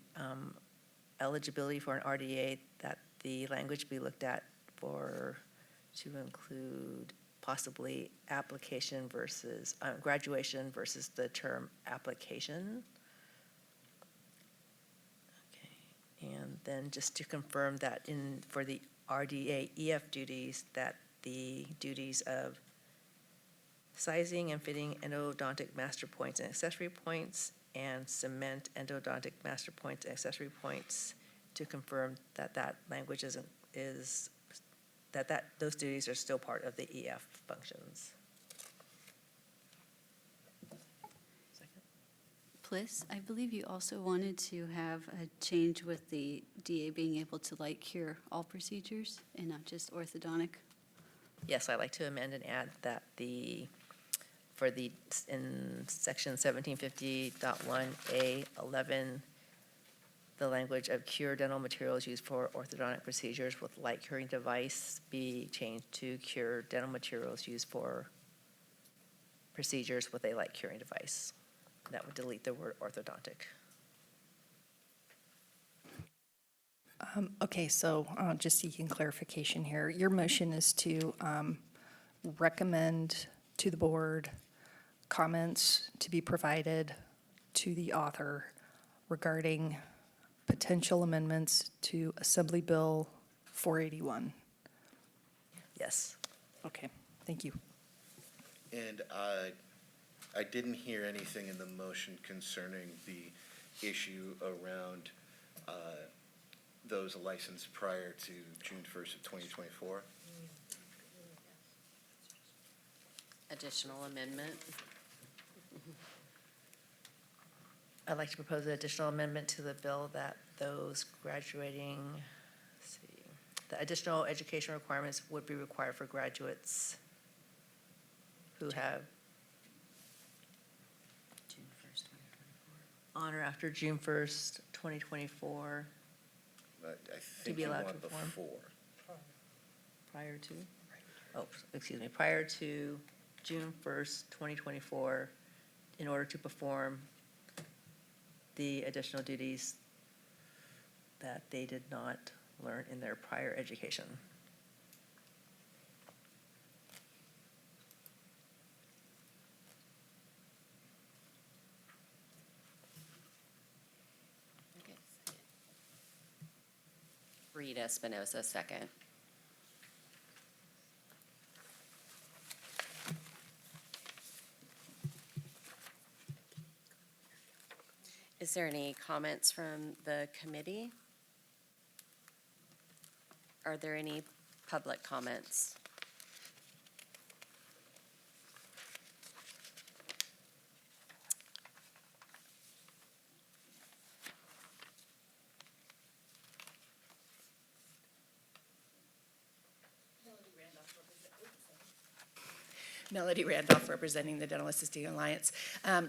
[SPEAKER 3] eligibility for an RDA, that the language be looked at for, to include possibly application versus, graduation versus the term application. And then just to confirm that for the RDA EF duties, that the duties of sizing and fitting endodontic master points and accessory points and cement endodontic master points and accessory points, to confirm that language those duties are still part of the EF functions. Second.
[SPEAKER 11] Bliss, I believe you also wanted to have a change with the DA being able to light cure all procedures and not just orthodontic.
[SPEAKER 3] Yes, I'd like to amend and add that in section 1750.1A11, the language of cure dental materials used for orthodontic procedures with light curing device be changed to cure dental materials used for procedures with a light curing device. That would delete the word orthodontic.
[SPEAKER 5] Okay, so just seeking clarification here. Your motion is to recommend to the board comments to be provided to the author regarding potential amendments to Assembly Bill 481.
[SPEAKER 3] Yes.
[SPEAKER 5] Okay, thank you.
[SPEAKER 12] And I didn't hear anything in the motion concerning the issue around those licensed prior to June 1st of 2024.
[SPEAKER 1] Additional amendment.
[SPEAKER 3] I'd like to propose an additional amendment to the bill that those graduating, let's see, the additional education requirements would be required for graduates who have
[SPEAKER 1] June 1st, 2024.
[SPEAKER 3] on or after June 1st, 2024,
[SPEAKER 12] I
[SPEAKER 3] to
[SPEAKER 12] think
[SPEAKER 3] be
[SPEAKER 12] you
[SPEAKER 3] allowed
[SPEAKER 12] want
[SPEAKER 3] to perform.
[SPEAKER 12] before.
[SPEAKER 3] Prior to? Oh, excuse me, prior to June 1st, 2024, in order to perform the additional duties that they did not learn in their prior education.
[SPEAKER 1] Reed Espinoza, second. Is there any comments from the committee? Are there any public comments?
[SPEAKER 14] Melody Randolph, representing the Dental Assisting Alliance.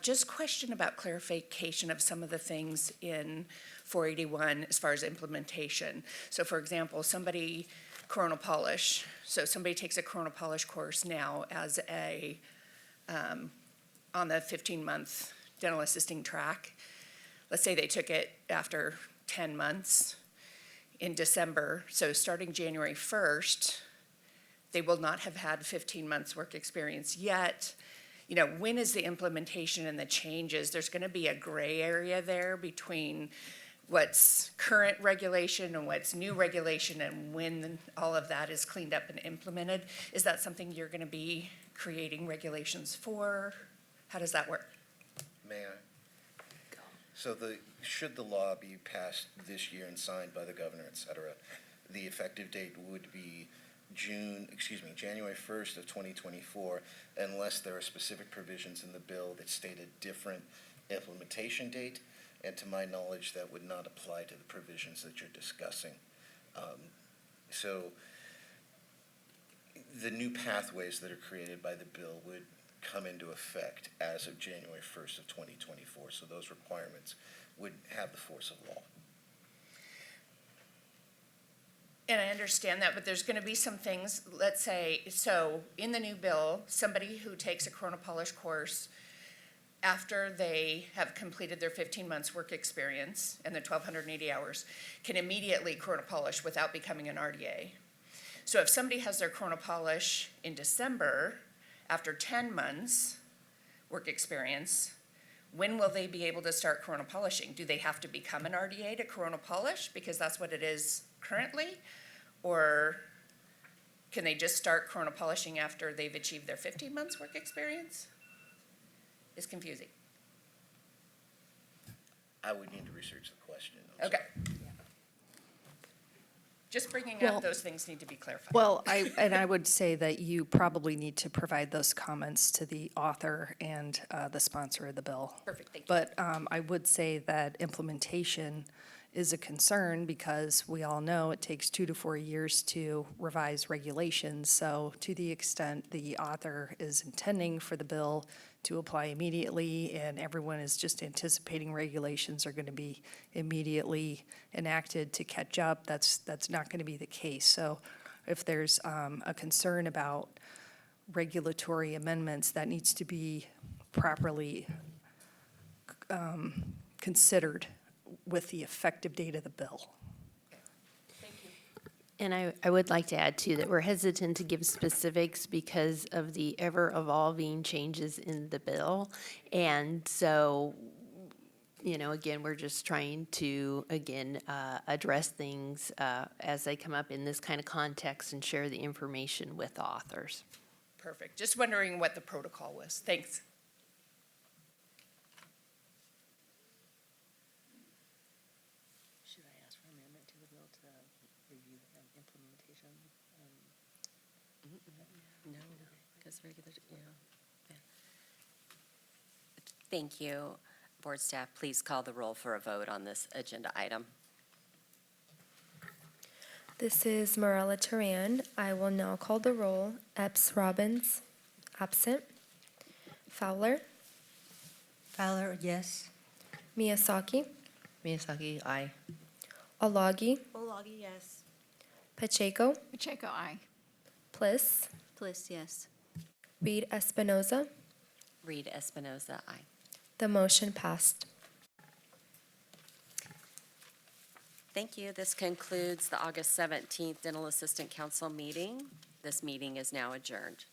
[SPEAKER 14] Just question about clarification of some of the things in 481 as far as implementation. So for example, somebody coronal polish, so somebody takes a coronal polish course now as a, on the 15-month dental assisting track. Let's say they took it after 10 months in December, so starting January 1st, they will not have had 15 months work experience yet. You know, when is the implementation and the changes? There's going to be a gray area there between what's current regulation and what's new regulation, and when all of that is cleaned up and implemented. Is that something you're going to be creating regulations for? How does that work?
[SPEAKER 12] May I? So should the law be passed this year and signed by the governor, et cetera, the effective date would be January 1st of 2024, unless there are specific provisions in the bill that state a different implementation date. And to my knowledge, that would not apply to the provisions that you're discussing. So the new pathways that are created by the bill would come into effect as of January 1st of 2024. So those requirements would have the force of law.
[SPEAKER 14] And I understand that, but there's going to be some things, let's say, so in the new bill, somebody who takes a coronal polish course after they have completed their 15 months work experience and the 1,280 hours can immediately coronal polish without becoming an RDA. So if somebody has their coronal polish in December, after 10 months work experience, when will they be able to start corona polishing? Do they have to become an RDA to corona polish because that's what it is currently? Or can they just start corona polishing after they've achieved their 15 months work experience? It's confusing.
[SPEAKER 12] I would need to research the question.
[SPEAKER 14] Okay. Just bringing
[SPEAKER 5] Well-
[SPEAKER 14] up those things need to be clarified.
[SPEAKER 5] Well, I would say that you probably need to provide those comments to the author and the sponsor of the bill.
[SPEAKER 14] Perfect, thank you.
[SPEAKER 5] But I would say that implementation is a concern because we all know it takes 2 to 4 years to revise regulations. So to the extent the author is intending for the bill to apply immediately and everyone is just anticipating regulations are going to be immediately enacted to catch up, that's not going to be the case. So if there's a concern about regulatory amendments, that needs to be properly considered with the effective date of the bill.
[SPEAKER 6] And I would like to add too, that we're hesitant to give specifics because of the ever-evolving changes in the bill. And so, again, we're just trying to, address things as they come up in this kind of context and share the information with authors.
[SPEAKER 14] Perfect. Just wondering what the protocol was. Thanks.
[SPEAKER 3] Should I ask for amendment to the bill to review the implementation?
[SPEAKER 1] No, because regular, yeah. Thank you. Board staff, please call the roll for a vote on this agenda item.
[SPEAKER 2] This is Marella Teran. I will now call the roll. Epps Robbins, absent. Fowler,
[SPEAKER 7] Fowler, yes.
[SPEAKER 2] Miyazaki,
[SPEAKER 3] Miyazaki, aye.
[SPEAKER 2] Alagi,
[SPEAKER 4] Olagi, yes.
[SPEAKER 2] Pacheco,
[SPEAKER 4] Pacheco, aye.
[SPEAKER 2] Bliss,
[SPEAKER 11] Bliss, yes.
[SPEAKER 2] Reed Espinoza.
[SPEAKER 1] Reed Espinoza, aye.
[SPEAKER 2] The motion passed.
[SPEAKER 1] Thank you. This concludes the August 17th Dental Assistant Council meeting. This meeting is now adjourned.